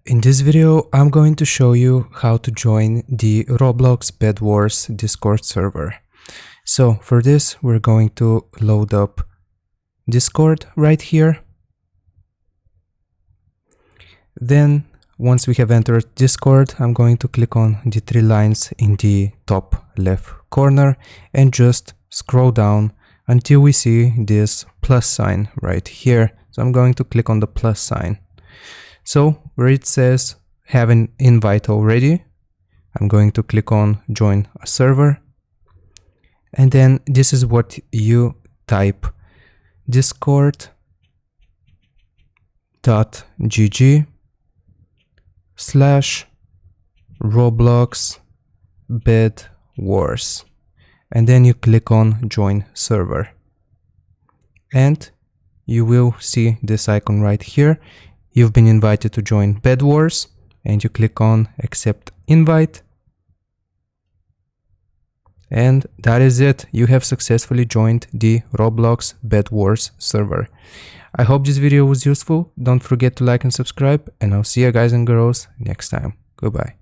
In this video, I'm going to show you how to join the Roblox Bedwars Discord server. So for this, we're going to load up Discord right here. Then once we have entered Discord, I'm going to click on the three lines in the top left corner and just scroll down until we see this plus sign right here. So I'm going to click on the plus sign. So where it says have an invite already, I'm going to click on join a server. And then this is what you type: discord.gg/Roblox Bedwars. And then you click on join server. And you will see this icon right here. You've been invited to join Bedwars, and you click on accept invite. And that is it. You have successfully joined the Roblox Bedwars server. I hope this video was useful. Don't forget to like and subscribe, and I'll see you guys and girls next time. Goodbye.